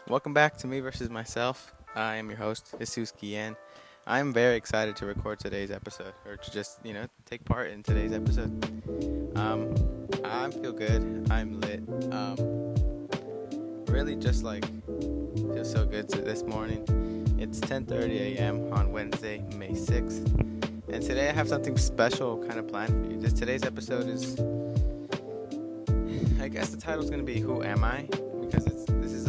Welcome back to Me versus Myself. I am your host, Jesus Guillen. I'm very excited to record today's episode, or to just, take part in today's episode. I feel good. I'm lit. Really just feel so good this morning. It's 10:30 a.m. on Wednesday, May 6th. And today I have something special kind of planned for you. Today's episode is, I guess the title is going to be Who Am I? Because this is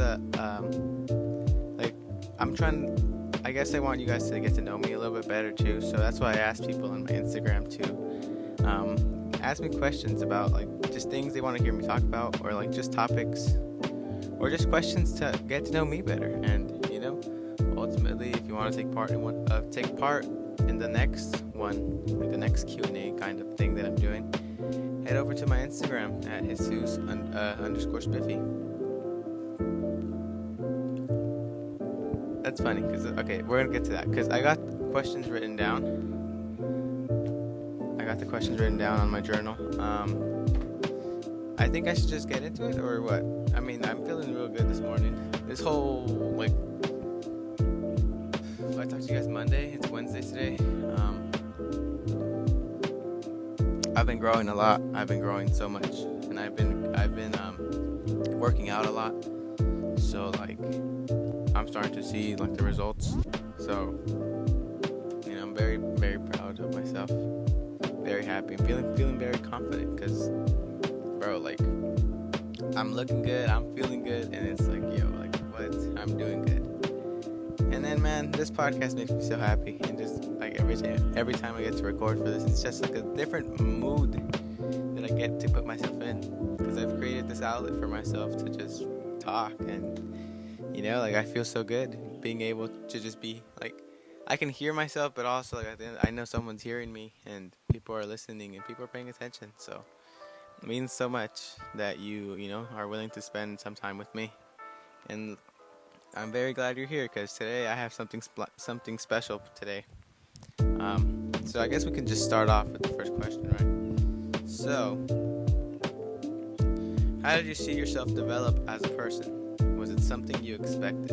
I guess I want you guys to get to know me a little bit better too. So that's why I asked people on my Instagram to ask me questions about just things they want to hear me talk about, or just topics, or just questions to get to know me better. And ultimately, if you want to take part in the next one, the next Q&A kind of thing that I'm doing, head over to my Instagram at Jesus_Spiffy. That's funny, because, okay, we're going to get to that, because I got questions written down. I got the questions written down on my journal. I think I should just get into it, or what? I mean, I'm feeling real good this morning. This whole, I talked to you guys Monday. It's Wednesday today. I've been growing a lot. I've been growing so much, and I've been working out a lot. So I'm starting to see the results. So I'm very, very proud of myself. Very happy. I'm feeling very confident, because, bro, I'm looking good. I'm feeling good, and it's what? I'm doing good. And then, man, this podcast makes me so happy, and just every time I get to record for this, it's just a different mood that I get to put myself in, because I've created this outlet for myself to just talk, and I feel so good being able to just be I can hear myself, but also at the end, I know someone's hearing me, and people are listening, and people are paying attention. So it means so much that you are willing to spend some time with me, and I'm very glad you're here, because today I have something special today. So I guess we can just start off with the first question, right? So, how did you see yourself develop as a person? Was it something you expected?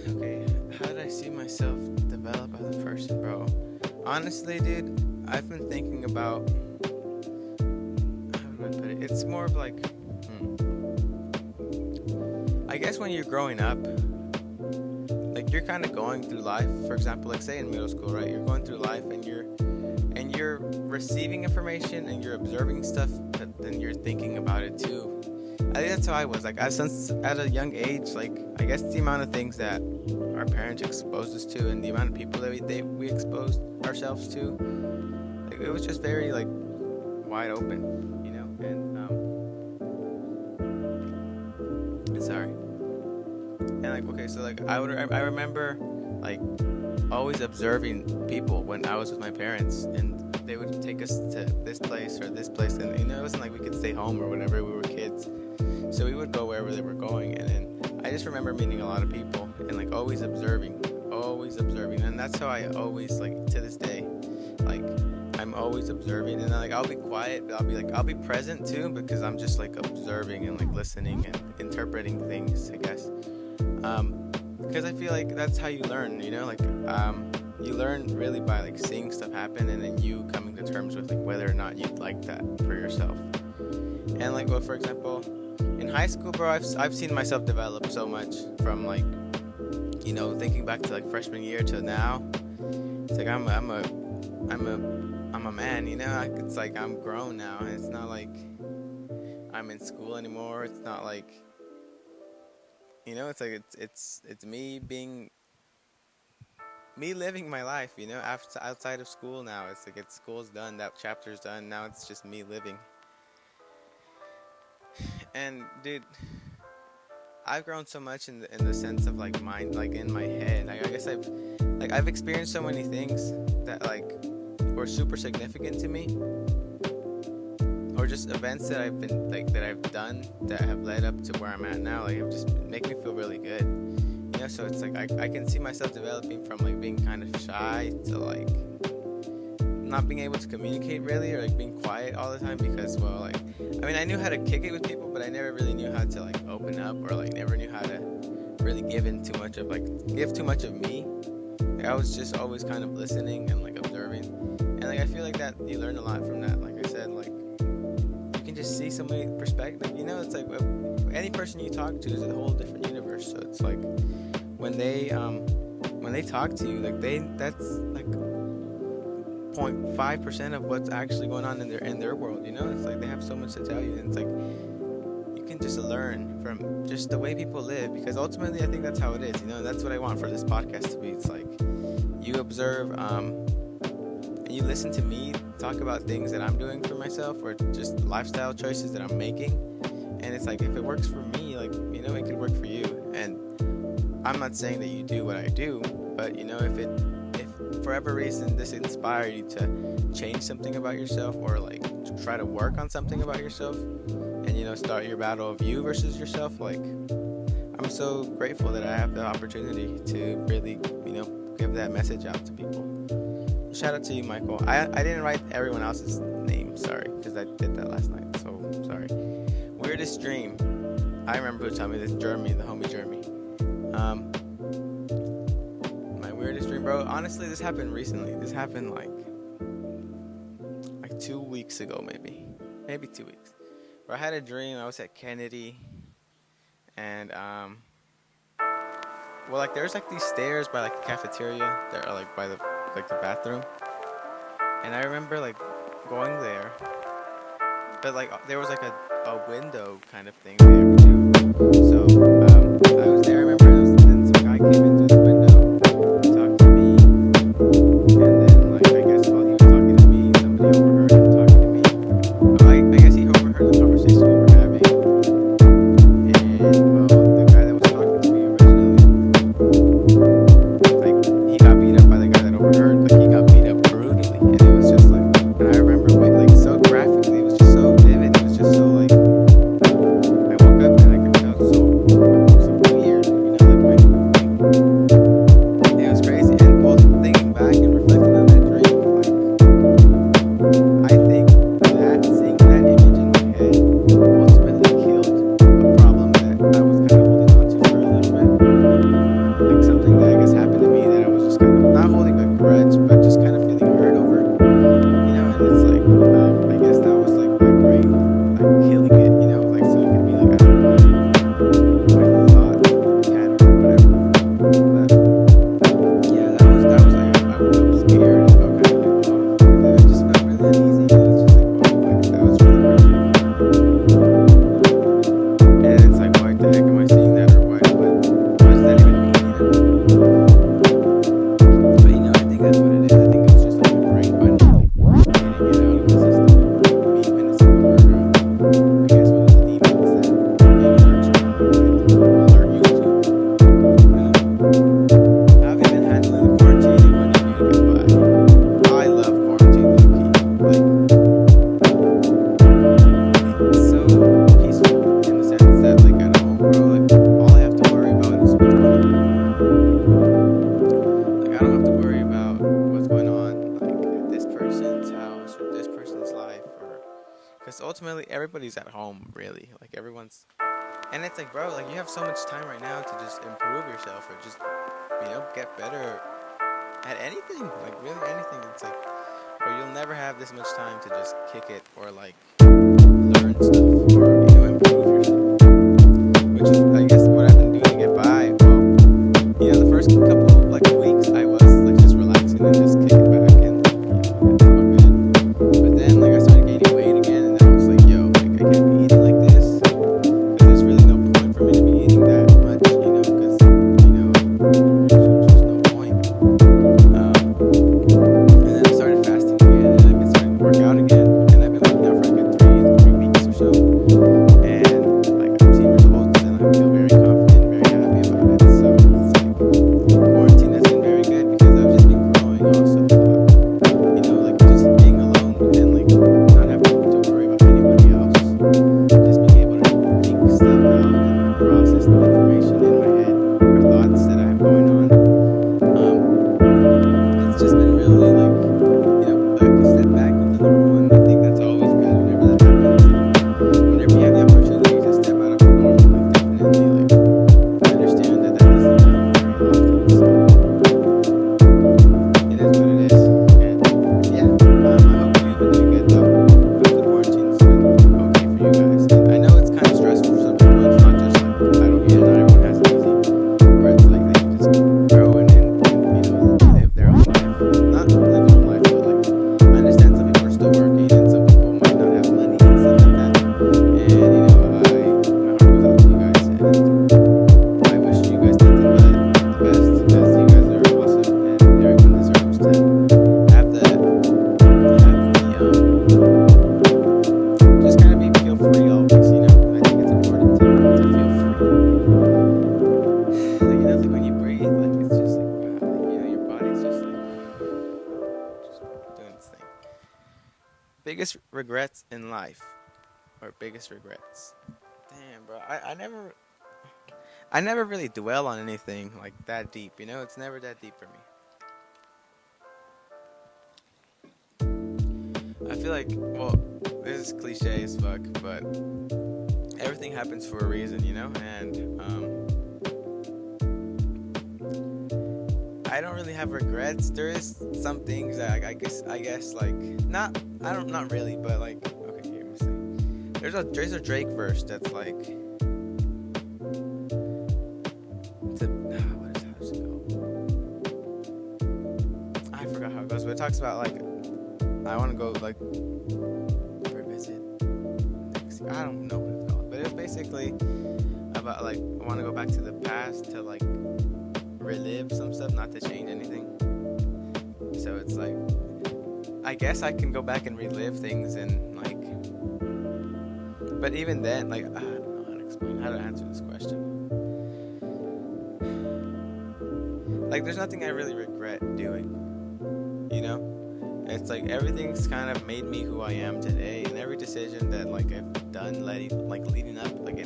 Okay, how did I see myself develop as a person, bro? Honestly, dude, I've been thinking about, how do I put it? It's more of I guess when you're growing up, you're kind of going through life. For example, say in middle school, right? You're going through life, and you're receiving information, and you're observing stuff, but then you're thinking about it too. I think that's how I was. At a young age, I guess the amount of things that our parents exposed us to, and the amount of people that we exposed ourselves to, it was just very wide open, and sorry. And okay, so I remember always observing people when I was with my parents, and they would take us to this place or this place, and it wasn't we could stay home or whatever. We were kids, so we would go wherever they were going. And then I just remember meeting a lot of people, and always observing, and that's how I always to this day, I'm always observing, and I'll be quiet, but I'll be present too, because I'm just observing and listening and interpreting things, I guess. Because I feel that's how you learn, you learn really by seeing stuff happen, and then you coming to terms with whether or not you'd like that for yourself. And for example, in high school, bro, I've seen myself develop so much from thinking back to freshman year to now. It's I'm a man, it's I'm grown now, and it's not I'm in school anymore. It's not it's me living my life, outside of school now. It's school's done, that chapter's done. Now it's just me living. And dude, I've grown so much in the sense of mind, in my head. I guess I've experienced so many things that were super significant to me, or just events that I've been that I've done that have led up to where I'm at now. Have just make me feel really good. So it's I can see myself developing from being kind of shy to not being able to communicate really, or being quiet all the time, because I mean, I knew how to kick it with people, but I never really knew how to like open up, or like never knew how to really give too much of me. Like, I was just always kind of listening and like observing, and like I feel like that you learn a lot from that. Like I said, like you can just see somebody's perspective. You know, it's like any person you talk to is a whole different universe. So it's like when they talk to you, like that's like 0.5% of what's actually going on in their world. You know, it's like they have so much to tell you, and it's like you can just learn from just the way people live, because ultimately I think that's how it is. You know, that's what I want for this podcast to be. It's like you observe and you listen to me talk about things that I'm doing for myself, or just lifestyle choices that I'm making, and it's like if it works for me, like, you know, it could work for you. And I'm not saying that you do what I do, but you know, if for whatever reason this inspired you to change something about yourself, or like try to work on something about yourself, and you know, start your battle of you versus yourself, like I'm so grateful that I have the opportunity to really, you know, give that message out to people. Shout out to you, Michael. I didn't write everyone else's name, sorry, because I did that last night, so sorry. Weirdest dream. I remember who told me this, Jeremy, the homie Jeremy. My weirdest dream, bro. Honestly, this happened recently. This happened like 2 weeks ago, maybe 2 weeks. Where I had a dream. I was at Kennedy, and well, like there's like these stairs by like the cafeteria that are like by the bathroom, and I remember like going there, but like there was like a window kind of thing there too. So I was there. I remember, and then some guy came in through the window, talked to me, and then like I guess while he was talking to me, somebody overheard him talking to me. I guess he overheard the conversation we were having, and well, the guy that was talking to me originally, like he got beat up by the guy that overheard. Like he got beat up brutally, and it was just like, and I remember like so graphically, it was just so vivid. It was just so like. I woke up and I could tell so weird, you know, like it was crazy. And both thinking back and reflecting on that dream, like I think that seeing that image in my head ultimately killed a problem that I was kind of holding on to for a little bit, like something that I guess happened to me that I was just kind of not holding a grudge, but just kind of feeling hurt over, you know. And it's like I guess that was like my brain like killing it, you know, like so it could be like I don't know, my thought pattern or whatever. But yeah, that was like I woke up scared and felt kind of like off, because it just felt really uneasy. You know, it's just like, oh, like that was really crazy. And it's like, why the heck am I seeing that, or what does that even mean, you know? But you know, I think that's what it is. I think it's just like my brain finally like getting it out of the system, and like me witnessing the murder of, I guess, one of the demons that maybe lurks around my mind, will lure you to. How have you been handling the quarantine, and when are you gonna get by? I love quarantine, low-key. Like, it's so peaceful in the sense that, like, at home, bro, like, all I have to worry about is what's going on. Like, I don't have to worry about what's going on, like, at this person's house or this person's life, or because ultimately everybody's at home, really. Like everyone's, and it's like, bro, like you have so much time right now to just improve yourself, or just, you know, get better at anything, like really anything. It's like, or you'll never have this much time to just kick it, or like learn stuff, or you know, improve yourself. Which is, I guess, what I've been doing to get by. Well, you know, the first couple like weeks I was like just relaxing and just kicking back, and like, you know, it's all good. But then like I started gaining weight again, and then I was like, yo, like I can't be eating like this, because there's really no point for me to be eating that much, you know, because you know, there's just no point. And then I started fasting again, and I've been starting to work out again, and I've been working out for a good 3 weeks or so. regrets in life, or biggest regrets. Damn, bro. I never really dwell on anything like that deep. You know, it's never that deep for me. I feel like, well, this is cliche as fuck, but everything happens for a reason, you know, and I don't really have regrets. There is some things that I guess like not really, but like, okay, here, let me see. There's a Drake verse that's like, how does it go? I forgot how it goes, but it talks about like, I want to go like revisit. I don't know what it's called, but it's basically about like, I want to go back to the past to like relive some stuff, not to change anything. So it's like, I guess I can go back and relive things and like, but even then, like, I don't know how to answer this question. Like, there's nothing I really regret doing, you know? It's like everything's kind of made me who I am today, and every decision that like I've done leading up, like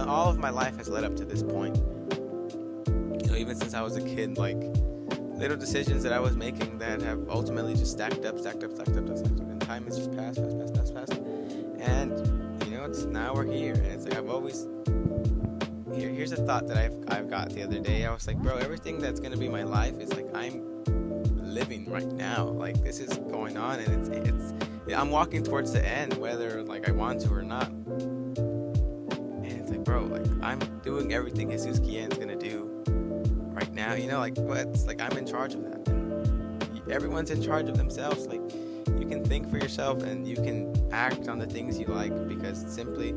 all of my life has led up to this point. You know, even since I was a kid, like little decisions that I was making that have ultimately just stacked up, and time has just passed, and you know, it's now we're here, and it's like I've always. Here's a thought that I've got the other day. I was like, bro, everything that's gonna be my life is like I'm living right now. Like this is going on, and it's I'm walking towards the end, whether like I want to or not. And it's like, bro, like I'm doing everything Jesus Guillen's gonna do right now. You know, like what's like I'm in charge of that. And everyone's in charge of themselves. Like you can think for yourself and you can act on the things you like because simply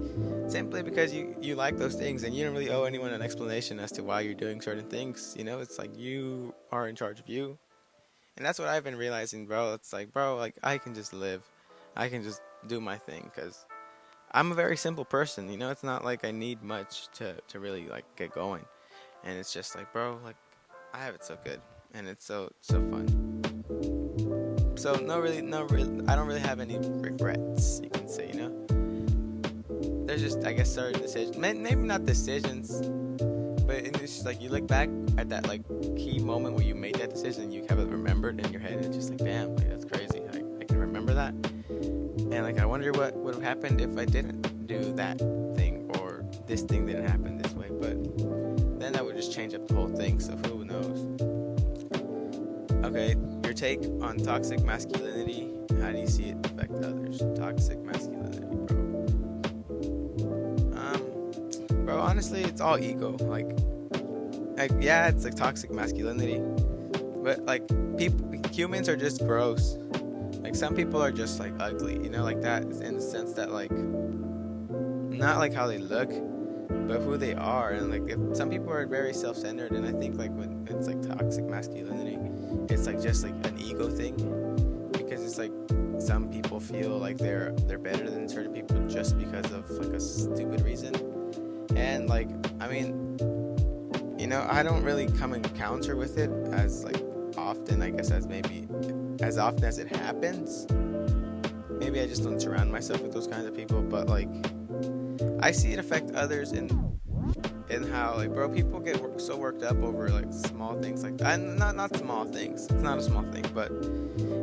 because you like those things, and you don't really owe anyone an explanation as to why you're doing certain things. You know, it's like you are in charge of you. And that's what I've been realizing, bro. It's like, bro, like I can just live. I can just do my thing because I'm a very simple person. You know, it's not like I need much to really like get going. And it's just like, bro, like I have it so good and it's so fun. So no really, I don't really have any regrets, you can say, you know. There's just, I guess, certain decisions, maybe not decisions, but it's just like you look back at that like key moment where you made that decision and you have it remembered in your head, and it's just like, damn, like that's crazy. I can remember that, and like I wonder what would have happened if I didn't do that thing or this thing didn't happen this way. But then that would just change up the whole thing. So who knows? Okay, your take on toxic masculinity. How do you see it affect others? Toxic masculinity, bro. Bro, honestly, it's all ego. Like yeah, it's like toxic masculinity, but like humans are just gross. Like some people are just like ugly, you know, like that in the sense that like not like how they look, but who they are. And like if some people are very self-centered, and I think like when it's like toxic masculinity, it's like just like an ego thing, because it's like some people feel like they're better than certain people just because of like a stupid reason. And like, I mean, you know, I don't really come in counter with it as like often, I guess, as often as it happens. Maybe I just don't surround myself with those kinds of people, but like I see it affect others in how like, bro, people get so worked up over like small things, like not small things. It's not a small thing, but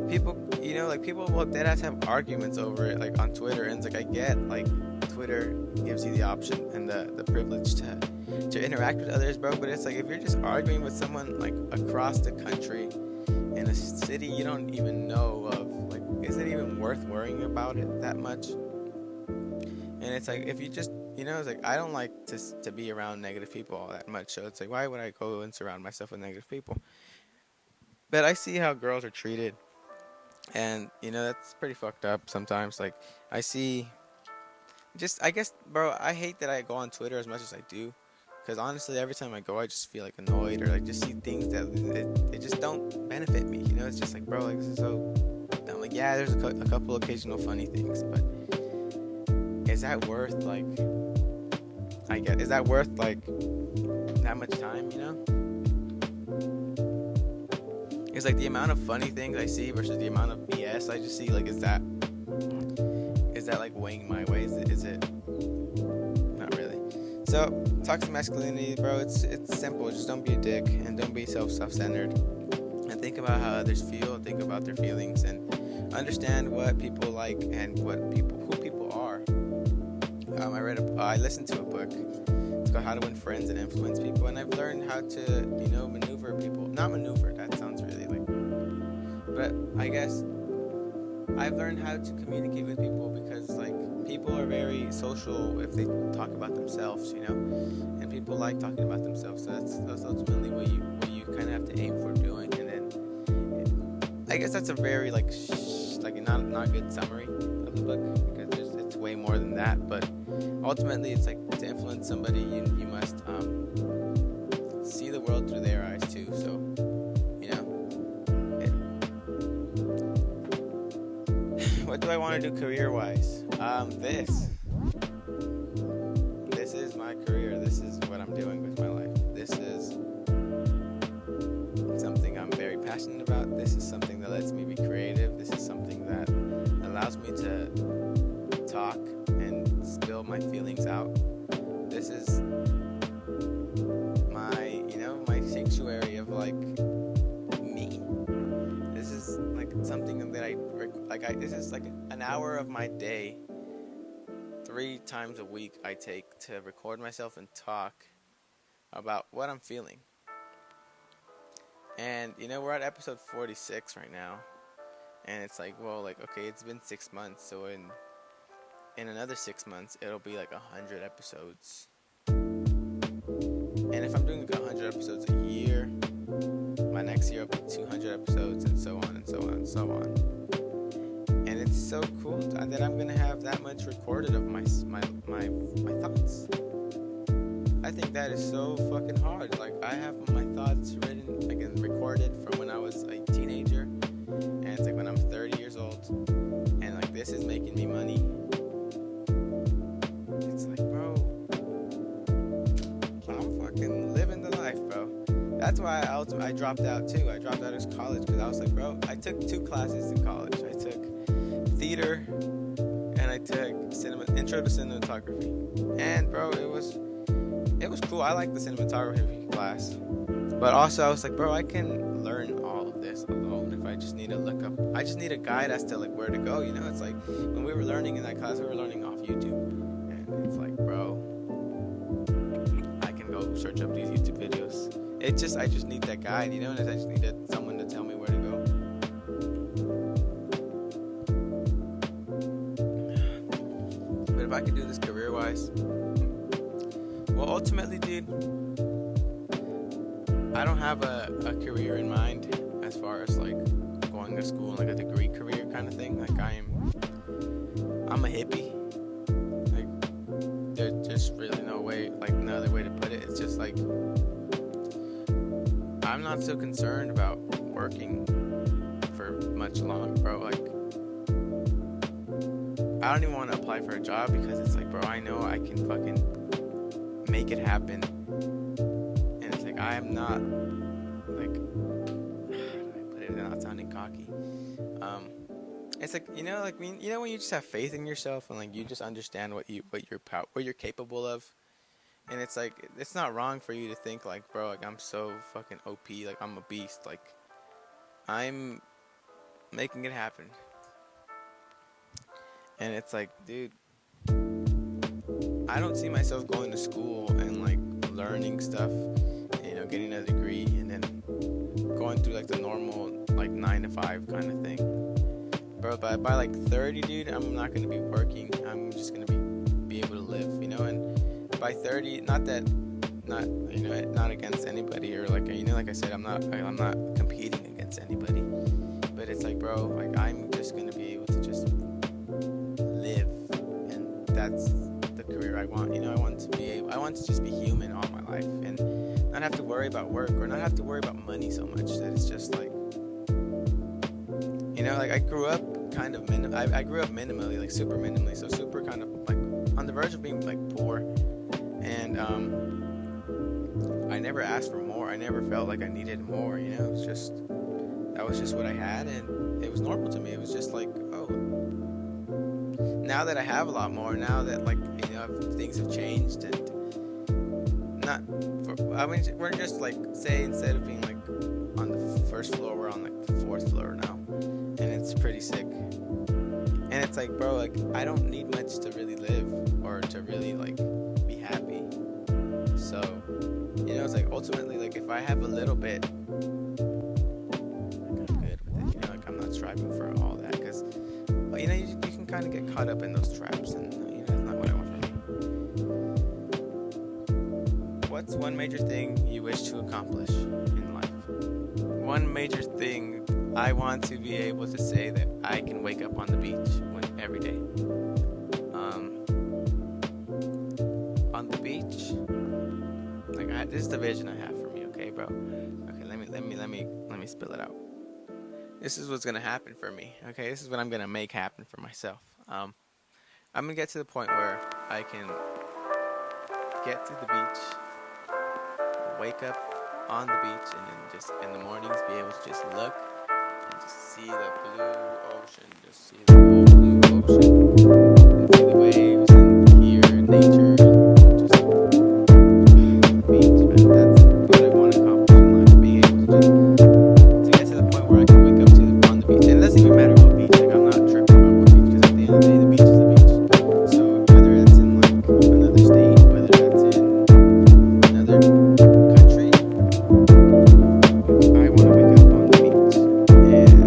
people, you know, like people will deadass have arguments over it, like on Twitter, and it's like I get like Twitter gives you the option and the privilege to interact with others, bro, but it's like if you're just arguing with someone like across the country in a city you don't even know of, like, is it even worth worrying about it that much? And it's like if you just, you know, it's like I don't like to be around negative people all that much, so it's like why would I go and surround myself with negative people? But I see how girls are treated, and you know that's pretty fucked up sometimes. Like I see, just I guess, bro, I hate that I go on Twitter as much as I do, because honestly every time I go I just feel like annoyed, or like just see things that it just don't benefit me, you know. It's just like, bro, like this is so dumb. Like yeah, there's a couple occasional funny things, but is that worth like, I guess, is that worth like that much time, you know? It's like the amount of funny things I see versus the amount of BS I just see, like is is that like weighing my way? Is it not really? So toxic masculinity, bro, it's simple. Just don't be a dick and don't be self-centered. And think about how others feel. Think about their feelings and understand what people like and who people are. I listened to a book. It's called How to Win Friends and Influence People, and I've learned how to, maneuver people. Not maneuver. That sounds really but I guess I've learned how to communicate with people because people are very social if they talk about themselves, and people like talking about themselves. So that's ultimately what you kind of have to aim for doing. And then I guess that's a very not good summary of the book because it's way more than that. But ultimately, it's like to influence somebody, you must see the world through their eyes too. So. What do I want to do career-wise? This is my career. This is what I'm doing with my life. This is something I'm very passionate about. This is something that lets me be creative. This is something that allows me to talk and spill my feelings out. This is my, my sanctuary of me. This is something that this is an hour of my day 3 times a week I take to record myself and talk about what I'm feeling. And we're at episode 46 right now, and it's okay, it's been 6 months, so in another 6 months it'll be 100 episodes. And if I'm doing 100 episodes a year, my next year will be 200 episodes, and so on and so on and so on. And it's so cool that I'm gonna have that much recorded of my thoughts. I think that is so fucking hard. I have my thoughts written, and recorded from when I was a teenager, and it's when I'm 30 years old, and this is making me money. It's bro, I'm fucking living the life, bro. That's why I dropped out too. I dropped out of college because I was bro, I took 2 classes in college. I took theater and I took intro to cinematography. And bro, it was cool. I liked the cinematography class. But also I was bro, I can learn all of this alone if I just need to look up. I just need a guide as to where to go. It's when we were learning in that class, we were learning off YouTube. And it's bro, I can go search up these YouTube videos. I just need that guide, and I just need someone to tell me where to go. But if I could do this career-wise, well, ultimately, dude, I don't have a career in mind as far as going to school and a degree career kind of thing. I'm a hippie. There's just really no way, no other way to put it. It's just I'm not so concerned about working for much long, bro. I don't even want to apply for a job because it's bro, I know I can fucking make it happen. And it's I am not how do I put it without sounding cocky? It's when you just have faith in yourself and you just understand what you're capable of. And it's it's not wrong for you to think bro, I'm so fucking OP, I'm a beast, I'm making it happen. And it's dude, I don't see myself going to school and learning stuff, getting a degree and then going through the normal 9 to 5 kind of thing. Bro, by 30, dude, I'm not gonna be working. I'm just gonna be able to live, and by 30, not against anybody or like I said, I'm not competing against anybody, but it's bro, I'm just gonna be able to just live, and that's the career I want. I want to just be human all my life and not have to worry about work or not have to worry about money so much that it's just I grew up I grew up minimally, super minimally, so super kind of on the verge of being poor. And I never asked for more. I never felt I needed more, It was just, that was just what I had, and it was normal to me. It was just oh. now that I have a lot more, now that like things have changed, and not I mean, we're just like, say, instead of being like on the first floor, we're on like the fourth floor now, and it's pretty sick. And it's like, bro, like I don't need much to really live or to really like be happy. So it's like ultimately, like if I have a little bit, like I'm good with it. Like I'm not striving for all that, because you can kind of get caught up in those traps, and it's not what I want for me. What's one major thing you wish to accomplish in life? One major thing, I want to be able to say that I can wake up on the beach every day. On the beach, like this is the vision I have for me. Okay, bro. Okay, let me spill it out. This is what's gonna happen for me. Okay, this is what I'm gonna make happen for myself. I'm gonna get to the point where I can get to the beach, wake up on the beach, and then just in the mornings be able to just look and just see the blue ocean, just see the whole blue ocean, and see the waves, and hear nature, and just the beach, man. That's what I want to accomplish in life. Being able to get to the point where I can wake up on the beach, and it doesn't even matter what beach. Like I'm not tripping about what beach, because at the end of the day, the beach is the beach. So whether that's in like another state, whether that's in another country, I want to wake up on the beach, and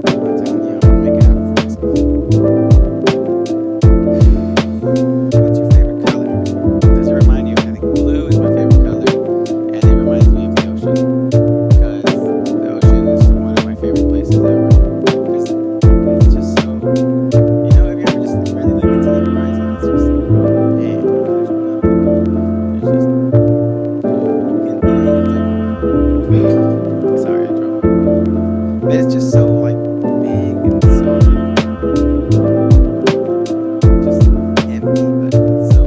I'm telling you, I'm gonna make it happen for myself. What's your favorite color? Does it remind you? I think blue is my favorite color, and it reminds me of the ocean, because the ocean is one of my favorite places ever. Because it's just so, if you ever just really look into the horizon, it's just, damn, there's nothing. There's just, sorry, I drove. But it's just so like big and so just empty, but it's so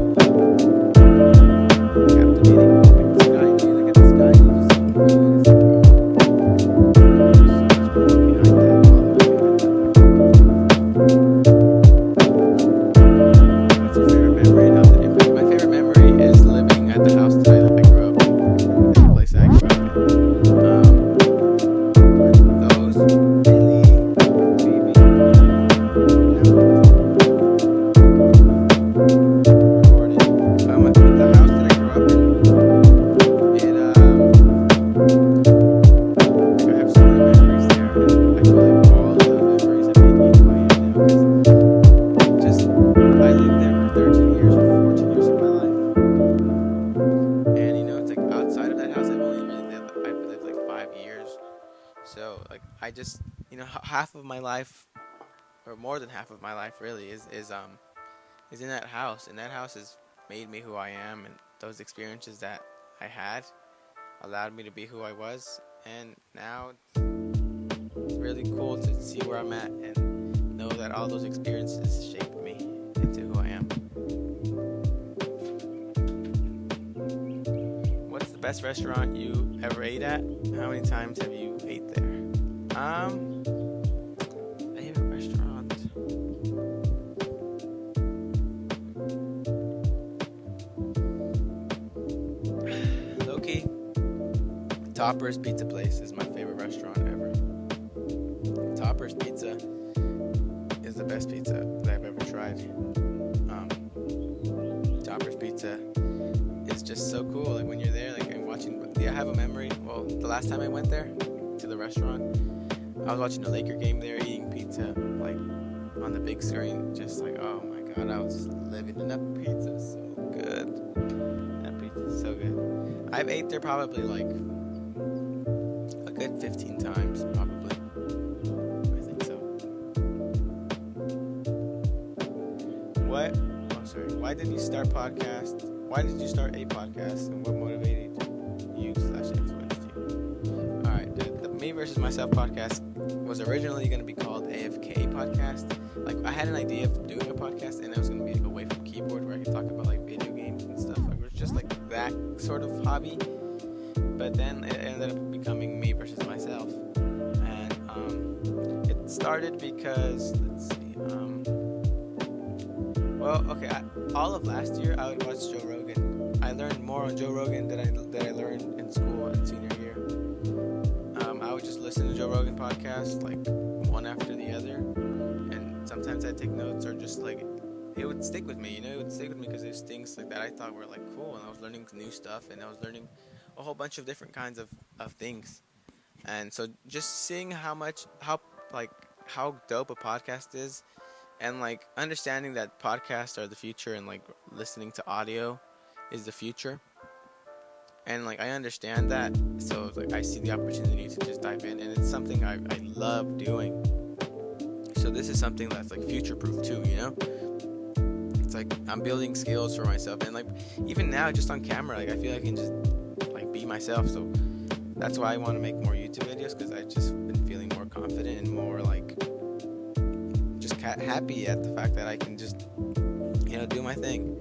captivating. Like the sky, you look at the sky and you just see blue, and it's like, there's so much more behind that, all the way behind that. What's your favorite memory and how did it impact? My favorite memory is living at the house that I grew up in the place that I grew up in. Those really, maybe, recorded. The house that I grew up in, like I have so many memories there, and I feel like all the memories have made me who I am now, because I lived there for 13 years or 14 years of my life. And it's like outside of that house, I've lived like 5 years. So like I just half of my life, or more than half of my life really, is in that house, and that house has made me who I am, and those experiences that I had allowed me to be who I was. And now it's really cool to see where I'm at and know that all those experiences shaped me into who I am. What's the best restaurant you ever ate at? How many times have you ate there? Favorite restaurant. Low-key, Topper's Pizza Place is my favorite restaurant ever. Topper's Pizza is the best pizza that I've ever tried. Topper's Pizza is just so cool. Like when you're there, like I'm watching. I have a memory. Well, the last time I went there to the restaurant, I was watching a Laker game there, eating pizza like on the big screen. Just like, oh my god, I was just living in that pizza. So good. That pizza is so good. I've ate there probably like a good 15 times, probably. I think so. Why did you start podcast? Why did you start a podcast, and what motivated you/influenced you? Alright, the Me Versus Myself podcast was originally going to be called AFK podcast. Like, I had an idea of doing a podcast, and it was going to be like away from keyboard, where I could talk about like video games and stuff. Like, it was just like that sort of hobby. But then it ended up becoming Me Versus Myself, and it started because, let's see, Well, okay. All of last year, I would watch Joe Rogan. I learned more on Joe Rogan than I learned in school in senior year. I would just listen to Joe Rogan podcasts like one after the other, and sometimes I'd take notes or just like it would stick with me. It would stick with me because there's things like that I thought were like cool, and I was learning new stuff, and I was learning a whole bunch of different kinds of things. And so just seeing like how dope a podcast is, and like understanding that podcasts are the future, and like listening to audio is the future, and like I understand that, so like I see the opportunity to just dive in, and it's something I love doing. So this is something that's like future proof too, it's like I'm building skills for myself, and like even now just on camera, like I feel I can just like be myself. So that's why I want to make more YouTube videos, because I've just been feeling more confident and more like just happy at the fact that I can just do my thing,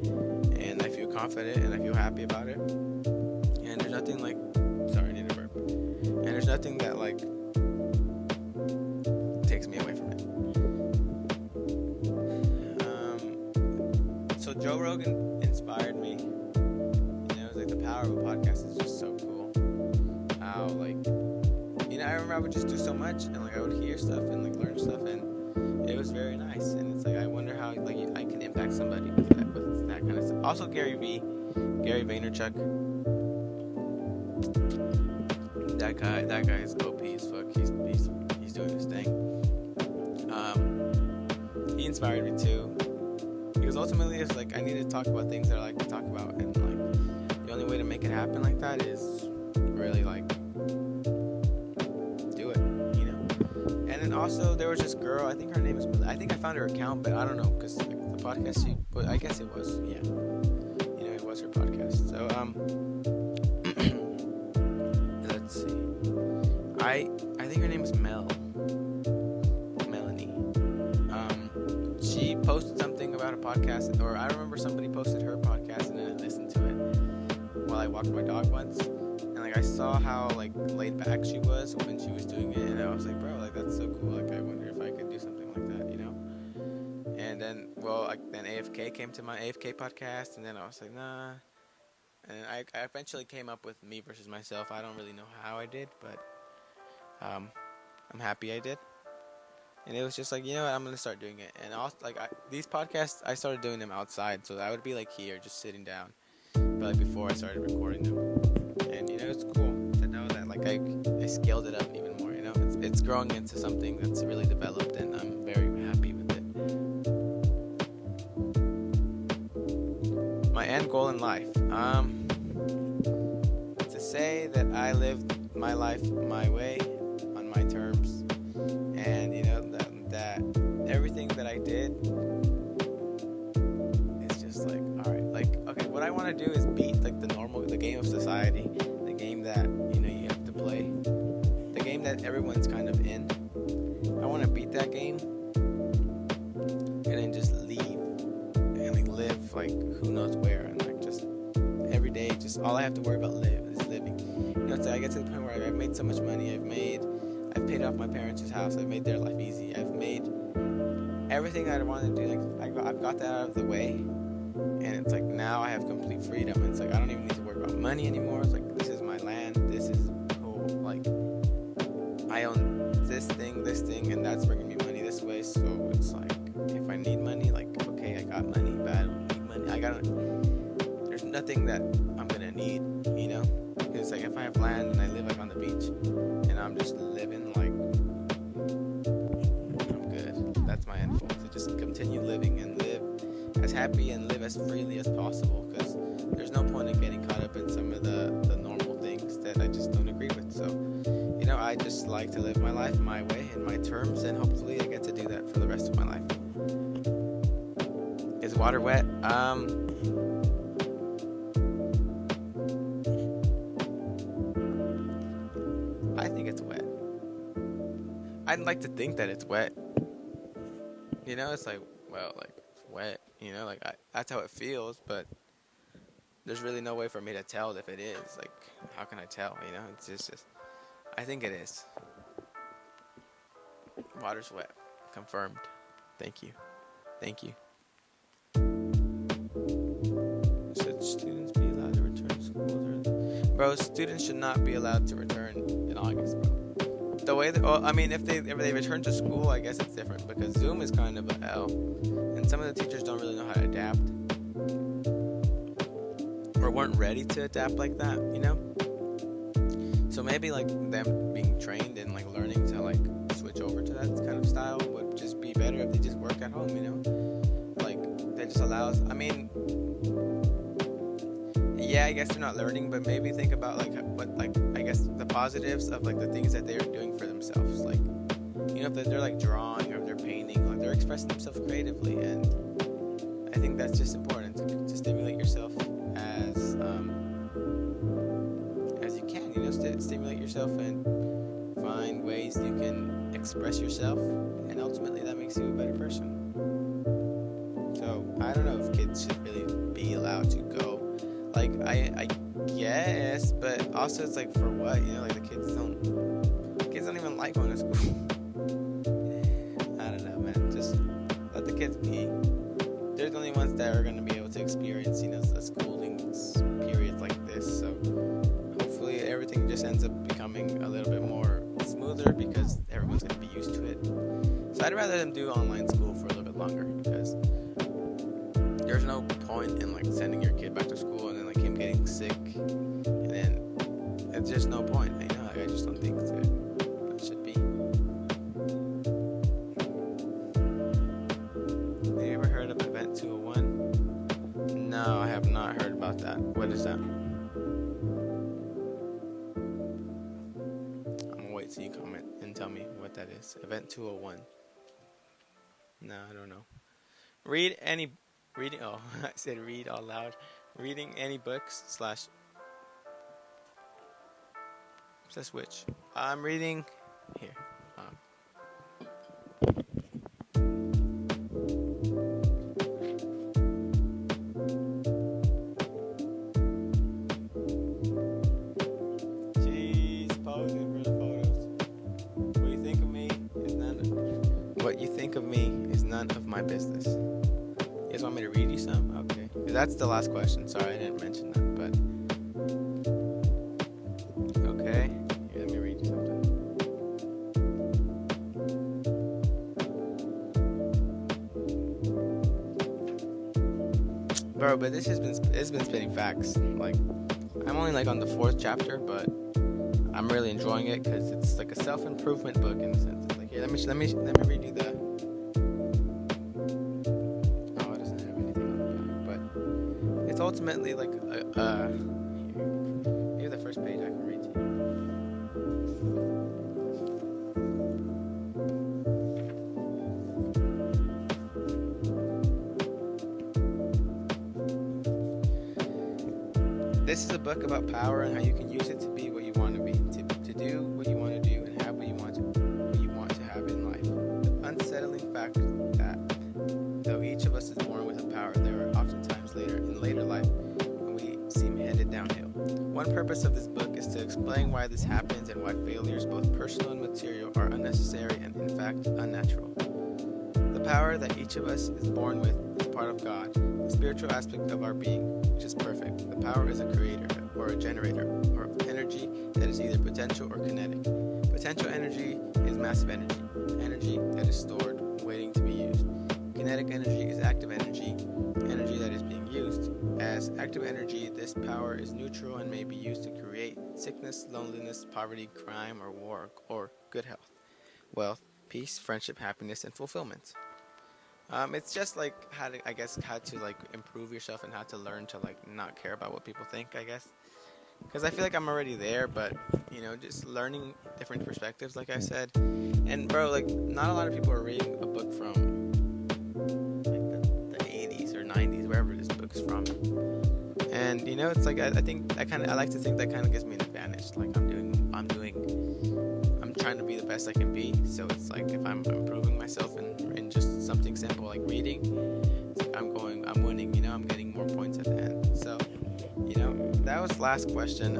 and I feel confident and I feel happy about it. And there's nothing like, sorry, I need a burp. And there's nothing that like takes me away from it. So Joe Rogan inspired me. It's like the power of a podcast is just so cool. How like, I remember I would just do so much, and like I would hear stuff and like learn stuff, and it was very nice. And it's like I wonder how like I can impact somebody with that kind of stuff. Also Gary Vaynerchuk. That guy is OP as fuck. He's doing his thing. He inspired me too, because ultimately it's like I need to talk about things that I like to talk about, and like the only way to make it happen like that is really like do it, And then also there was this girl, I think her name is, I think I found her account, but I don't know, because like, the podcast but I guess it was, it was her podcast. So let's see. I think her name is Melanie. She posted something about a podcast, or I remember somebody posted her podcast, and then I listened to it while I walked my dog once, and like I saw how like laid back she was when she was doing it, and I was like, bro, like that's so cool. Like I wonder if I could do something like that, And then then AFK came to my AFK podcast, and then I was like, nah. And I eventually came up with Me Versus Myself. I don't really know how I did, but I'm happy I did. And it was just like, I'm going to start doing it. And also, like, these podcasts, I started doing them outside. So I would be like here, just sitting down. But like before I started recording them. And, it's cool to know that like I scaled it up even more, It's growing into something that's really developed, and I'm very happy with it. My end goal in life. To say that I lived my life my way, on my terms, and that everything that I did is just like, all right, like, okay, what I want to do is beat like the game of society, the game that you have to play, the game that everyone's kind of in. I want to beat that game, and then just leave and like live like who knows where, and like just every day, just all I have to worry about is living. So I get to the point where I've made so much money. I've paid off my parents' house. I've made their life easy. I've made everything I wanted to do. Like I've got that out of the way, and it's like now I have complete freedom. It's like I don't even need to worry about money anymore. It's like this is my land. This is cool. Like I own this thing, and that's bringing me money this way. So it's like if I need money, like okay, I got money. But I don't need money. There's nothing that I'm gonna need. It's like if I have land and I live like on the beach, and I'm just living like I'm good. That's my end goal, to just continue living and live as happy and live as freely as possible, because there's no point in getting caught up in some of the normal things that I just don't agree with. So I just like to live my life my way, in my terms, and hopefully I get to do that for the rest of my life. Is water wet? I think it's wet. I'd like to think that it's wet. It's like, well, like, it's wet, like, that's how it feels, but there's really no way for me to tell if it is. Like, how can I tell, It's just, I think it is. Water's wet. Confirmed. Thank you. bro, students should not be allowed to return in August, bro. The way that, well, I mean, if they return to school, I guess it's different because Zoom is kind of a hell, and some of the teachers don't really know how to adapt, or weren't ready to adapt like that, you know. So maybe like them being trained and like learning to like switch over to that kind of style would just be better if they just work at home, you know. Like that just allows. I mean, yeah, I guess they're not learning, but maybe think about like what, like, I guess the positives of like the things that they're doing for themselves. Like, you know, if they're like drawing or if they're painting, like they're expressing themselves creatively, and I think that's just important to stimulate yourself as you can, you know, stimulate yourself and find ways you can express yourself, and ultimately that makes you a better person. So I don't know if kids should really be allowed to go. Like, I guess, but also it's like, for what, you know, like the kids don't even like going to school. I don't know, man, just let the kids be. They're the only ones that are going to be able to experience, you know, a schooling period like this, so hopefully everything just ends up becoming a little bit more smoother because everyone's going to be used to it. So I'd rather them do online school for a little bit longer, because there's no point in like sending your kid back to school and then like him getting sick, and then it's just no point, you know. Like, I just don't think that should be. Have you ever heard of Event 201? No, I have not heard about that. What is that? I'm gonna wait till you comment and tell me what that is. Event 201. No, I don't know. I said read out loud. Reading any books / says which? I'm reading here. Jeez, posing for the photos. What you think of me is none of my business. You guys want me to read you some? Okay. That's the last question. Sorry, I didn't mention that, but okay. Here, let me read you something. Bro, but it's been spitting facts. Like, I'm only like on the 4th chapter, but I'm really enjoying it because it's like a self-improvement book in a sense. It's like, here, let me read you the. It's ultimately like maybe the first page I can read to you. This is a book about power and how you can use it to be what you want to be, to do what you want to do, and have what you want to have in life. The unsettling fact that though each of us is born with a power, there are oftentimes later life when we seem headed downhill. One purpose of this book is to explain why this happens and why failures, both personal and material, are unnecessary and in fact unnatural. The power that each of us is born with is part of God, the spiritual aspect of our being, which is perfect. The power is a creator or a generator or energy that is either potential or kinetic. Potential energy is massive energy that is stored, waiting to be used. Kinetic energy is active energy that is being used. As active energy, this power is neutral and may be used to create sickness, loneliness, poverty, crime, or war, or good health, wealth, peace, friendship, happiness, and fulfillment. It's just like how to like improve yourself and how to learn to like not care about what people think, I guess. Because I feel like I'm already there, but you know, just learning different perspectives, like I said. And bro, like not a lot of people are reading a book from like the 80s or 90s, wherever this book is from. And you know, it's like I like to think that kind of gives me an advantage. Like I'm trying to be the best I can be. So it's like if I'm improving myself in just something simple like reading, it's like I'm winning. You know, I'm getting more points at the end. So you know, that was the last question.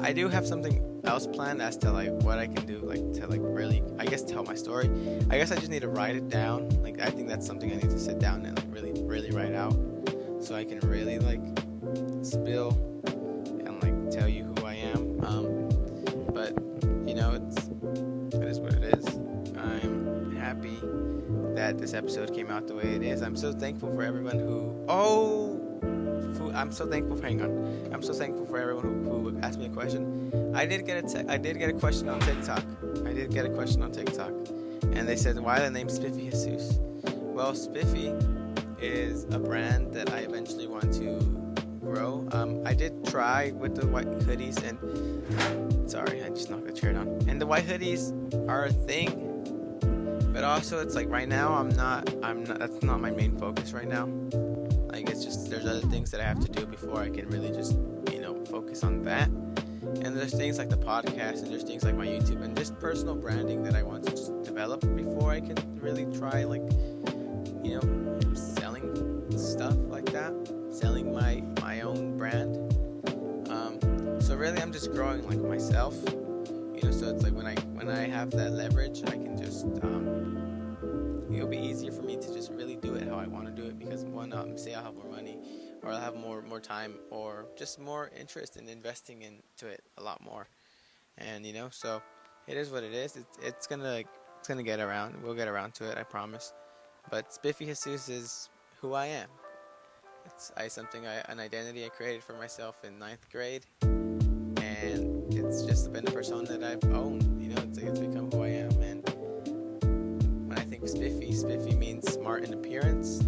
I do have something else planned as to like what I can do, like to like really, I guess, tell my story. I guess I just need to write it down. Like I think that's something I need to sit down and like really, really write out, so I can really like spill and like tell you who I am. But you know, it is what it is. I'm happy that this episode came out the way it is. I'm so thankful for everyone I'm so thankful. Hang on. I'm so thankful for everyone who asked me a question. I did get a question on TikTok. And they said, "Why the name Spiffy Jesus?" Well, Spiffy is a brand that I eventually want to grow. I did try with the white hoodies, and sorry, I just knocked the chair down. And the white hoodies are a thing. But also, it's like right now, I'm not. That's not my main focus right now. Like, it's just there's other things that I have to do before I can really just focus on that. And there's things like the podcast, and there's things like my YouTube, and just personal branding that I want to just develop before I can really try selling stuff like that, selling my own brand. So really, I'm just growing like myself. So it's like when I have that leverage, I can just it'll be easier for me to just really do it how I want to do it, because one, say I'll have more money, or I'll have more time, or just more interest in investing into it a lot more. And so it is what it is. It's gonna get around. We'll get around to it, I promise. But Spiffy Jesus is who I am. It's an identity I created for myself in 9th grade, and it's just been a persona that I've owned. It's become who I am. And when I think Spiffy means smart in appearance.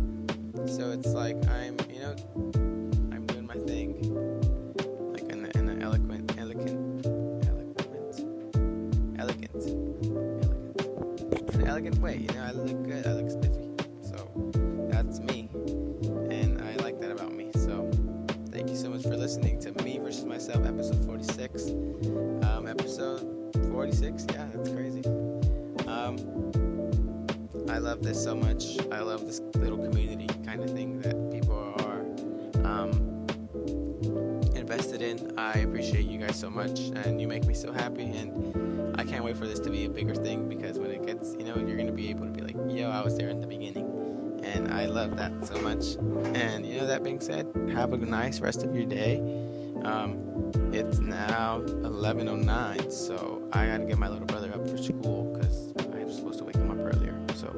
So it's like I'm doing my thing, like in an elegant, in an elegant way. I look good. I look spiffy. So that's me, and I like that about me. So thank you so much for listening to Me Versus Myself, episode 46. Episode 46. Yeah, that's crazy. I love this so much. I love this little community kind of thing that people are invested in. I appreciate you guys so much, and you make me so happy, and I can't wait for this to be a bigger thing, because when it gets, you're going to be able to be like, yo, I was there in the beginning, and I love that so much. And that being said, have a nice rest of your day. It's now 11:09, so I gotta get my little brother up for school, because I'm supposed to wake him up earlier. So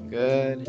good